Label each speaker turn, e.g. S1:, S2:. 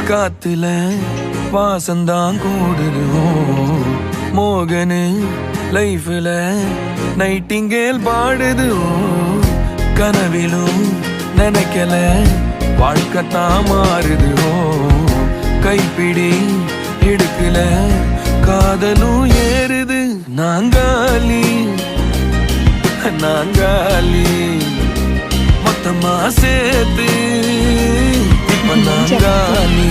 S1: காத்துல வாசந்தான் கூடுது மோகனு லைஃப்ல நைட்டிங்கேல் பாடுது கனவிலும் நினைக்கல வாழ்க்கைத்தான் மாறுது கைப்பிடி எடுக்கல காதலும் ஏறுது நாங்காலி நாங்காலி மொத்தமா சேர்த்து இப்ப நாங்காலி